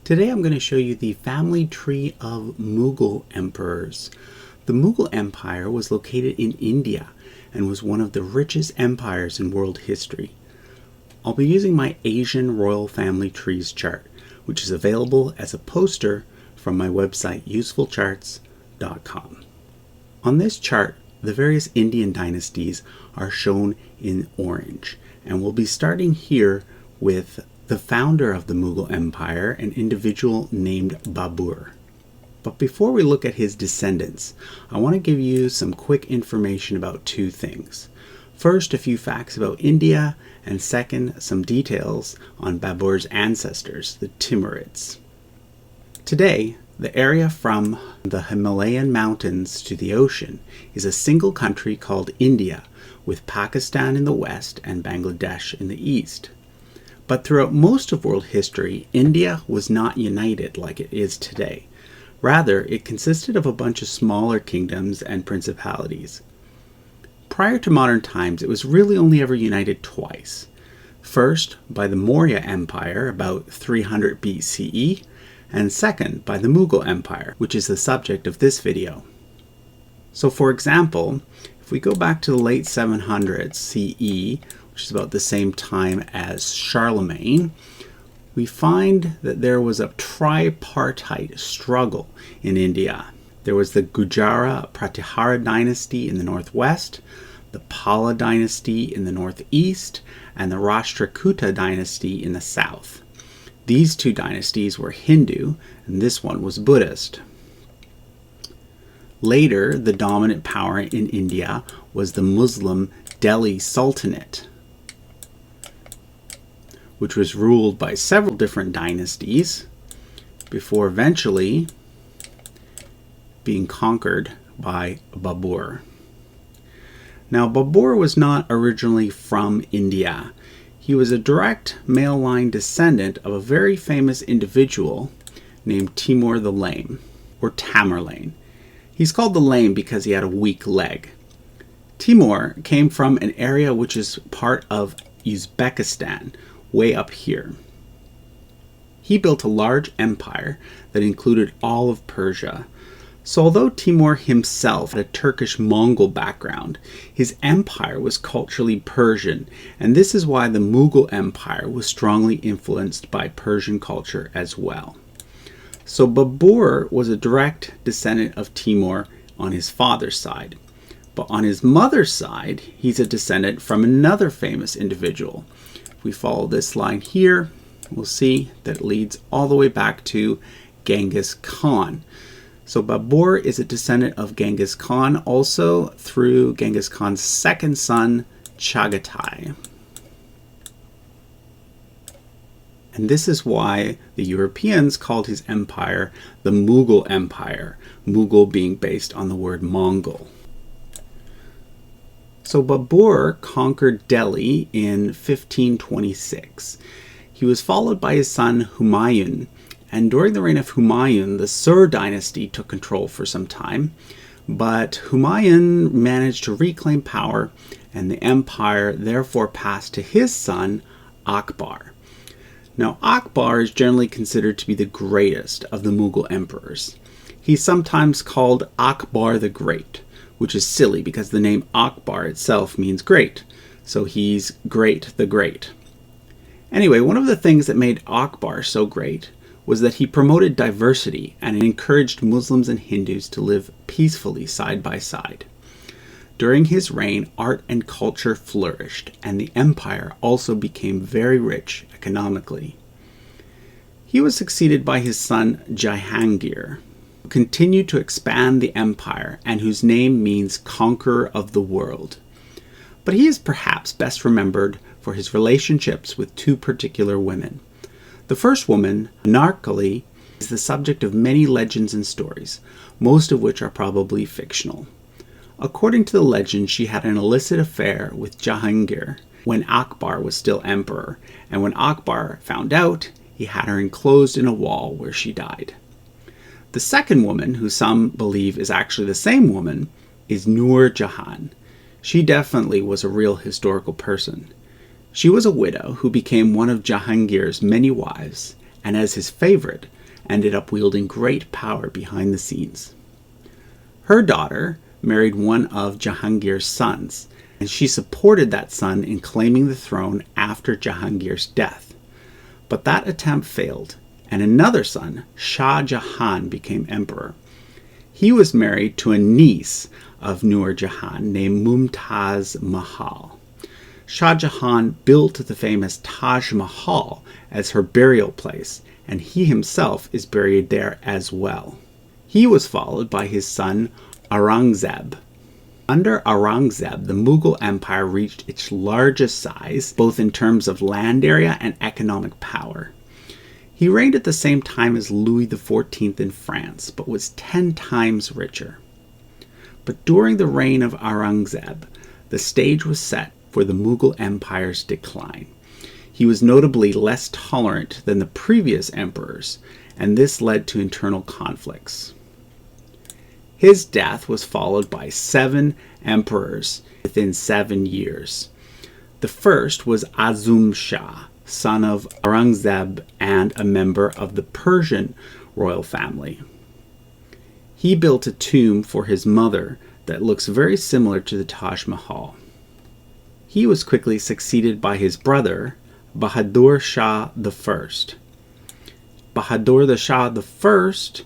Today I'm going to show you the family tree of Mughal emperors. The Mughal Empire was located in India and was one of the richest empires in world history. I'll be using my Asian royal family trees chart, which is available as a poster from my website usefulcharts.com. On this chart, the various Indian dynasties are shown in orange, and we'll be starting here with the founder of the Mughal Empire, an individual named Babur. But before we look at his descendants, I want to give you some quick information about two things. First, a few facts about India, and second, some details on Babur's ancestors, the Timurids. Today, the area from the Himalayan mountains to the ocean is a single country called India, with Pakistan in the west and Bangladesh in the east. But throughout most of world history, India was not united like it is today. Rather, it consisted of a bunch of smaller kingdoms and principalities. Prior to modern times, it was really only ever united twice. First, by the Maurya Empire about 300 BCE, and second, by the Mughal Empire, which is the subject of this video. So for example, if we go back to the late 700s CE, which is about the same time as Charlemagne, we find that there was a tripartite struggle in India. There was the Gujara Pratihara dynasty in the northwest, the Pala dynasty in the northeast, and the Rashtrakuta dynasty in the south. These two dynasties were Hindu, and this one was Buddhist. Later, the dominant power in India was the Muslim Delhi Sultanate, which was ruled by several different dynasties before eventually being conquered by Babur. Now, Babur was not originally from India. He was a direct male line descendant of a very famous individual named Timur the Lame, or Tamerlane. He's called the Lame because he had a weak leg. Timur came from an area which is part of Uzbekistan, way up here. He built a large empire that included all of Persia. So although Timur himself had a Turkish-Mongol background, his empire was culturally Persian, and this is why the Mughal Empire was strongly influenced by Persian culture as well. So Babur was a direct descendant of Timur on his father's side. But on his mother's side, he's a descendant from another famous individual. If we follow this line here, we'll see that it leads all the way back to Genghis Khan. So Babur is a descendant of Genghis Khan, also through Genghis Khan's second son, Chagatai. And this is why the Europeans called his empire the Mughal Empire, Mughal being based on the word Mongol. So Babur conquered Delhi in 1526. He was followed by his son Humayun, and during the reign of Humayun, the Sur dynasty took control for some time, but Humayun managed to reclaim power, and the empire therefore passed to his son Akbar. Now, Akbar is generally considered to be the greatest of the Mughal emperors. He's sometimes called Akbar the Great, which is silly because the name Akbar itself means great. So he's Great the Great. Anyway, one of the things that made Akbar so great was that he promoted diversity and encouraged Muslims and Hindus to live peacefully side by side. During his reign, art and culture flourished, and the empire also became very rich economically. He was succeeded by his son Jahangir, who continued to expand the empire and whose name means conqueror of the world. But he is perhaps best remembered for his relationships with two particular women. The first woman, Narkali, is the subject of many legends and stories, most of which are probably fictional. According to the legend, she had an illicit affair with Jahangir when Akbar was still emperor, and when Akbar found out, he had her enclosed in a wall where she died. The second woman, who some believe is actually the same woman, is Nur Jahan. She definitely was a real historical person. She was a widow who became one of Jahangir's many wives, and as his favorite, ended up wielding great power behind the scenes. Her daughter married one of Jahangir's sons, and she supported that son in claiming the throne after Jahangir's death. But that attempt failed, and another son, Shah Jahan, became emperor. He was married to a niece of Nur Jahan named Mumtaz Mahal. Shah Jahan built the famous Taj Mahal as her burial place, and he himself is buried there as well. He was followed by his son Aurangzeb. Under Aurangzeb, the Mughal Empire reached its largest size, both in terms of land area and economic power. He reigned at the same time as Louis XIV in France, but was 10 times richer. But during the reign of Aurangzeb, the stage was set for the Mughal Empire's decline. He was notably less tolerant than the previous emperors, and this led to internal conflicts. His death was followed by 7 emperors within 7 years. The first was Azum Shah, son of Aurangzeb and a member of the Persian royal family. He built a tomb for his mother that looks very similar to the Taj Mahal. He was quickly succeeded by his brother, Bahadur Shah I. Bahadur Shah I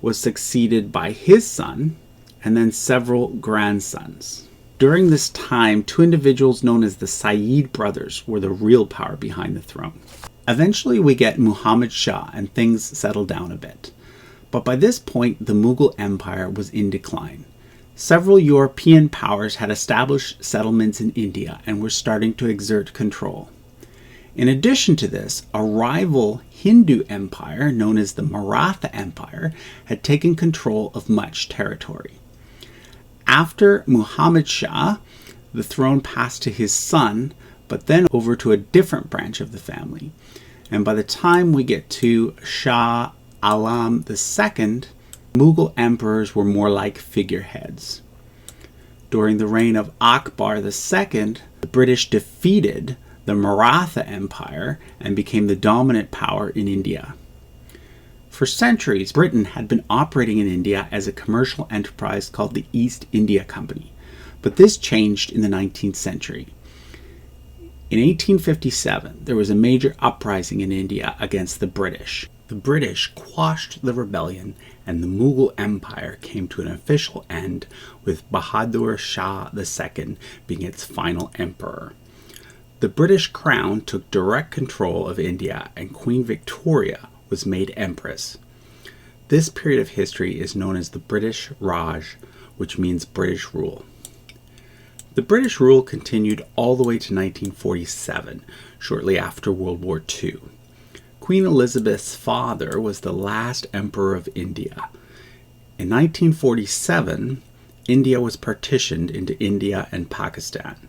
was succeeded by his son and then several grandsons. During this time, 2 individuals known as the Sayyid brothers were the real power behind the throne. Eventually we get Muhammad Shah and things settle down a bit. But by this point, the Mughal Empire was in decline. Several European powers had established settlements in India and were starting to exert control. In addition to this, a rival Hindu empire known as the Maratha Empire had taken control of much territory. After Muhammad Shah, the throne passed to his son, but then over to a different branch of the family. And by the time we get to Shah Alam II, Mughal emperors were more like figureheads. During the reign of Akbar II, the British defeated the Maratha Empire and became the dominant power in India. For centuries, Britain had been operating in India as a commercial enterprise called the East India Company, but this changed in the 19th century. In 1857, there was a major uprising in India against the British. The British quashed the rebellion, and the Mughal Empire came to an official end, with Bahadur Shah II being its final emperor. The British crown took direct control of India, and Queen Victoria was made empress. This period of history is known as the British Raj, which means British rule. The British rule continued all the way to 1947, shortly after World War II. Queen Elizabeth's father was the last emperor of India. In 1947, India was partitioned into India and Pakistan.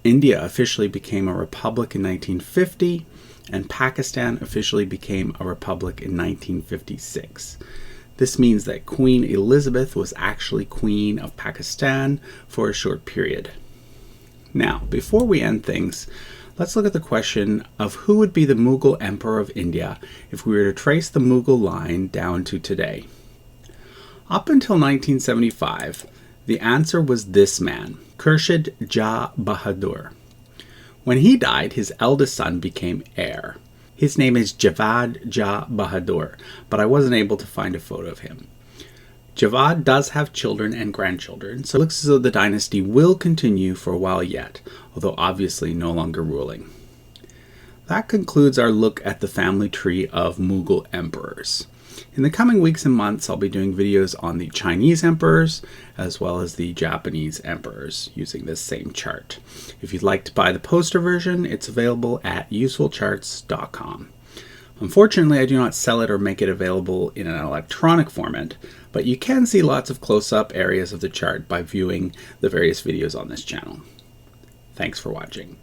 India officially became a republic in 1950, and Pakistan officially became a republic in 1956. This means that Queen Elizabeth was actually Queen of Pakistan for a short period. Now, before we end things, let's look at the question of who would be the Mughal Emperor of India if we were to trace the Mughal line down to today. Up until 1975, the answer was this man, Khurshid Jah Bahadur. When he died, his eldest son became heir. His name is Javad Jah Bahadur, but I wasn't able to find a photo of him. Javad does have children and grandchildren, so it looks as though the dynasty will continue for a while yet, although obviously no longer ruling. That concludes our look at the family tree of Mughal emperors. In the coming weeks and months, I'll be doing videos on the Chinese emperors as well as the Japanese emperors using this same chart. If you'd like to buy the poster version, it's available at usefulcharts.com. Unfortunately, I do not sell it or make it available in an electronic format, but you can see lots of close-up areas of the chart by viewing the various videos on this channel. Thanks for watching.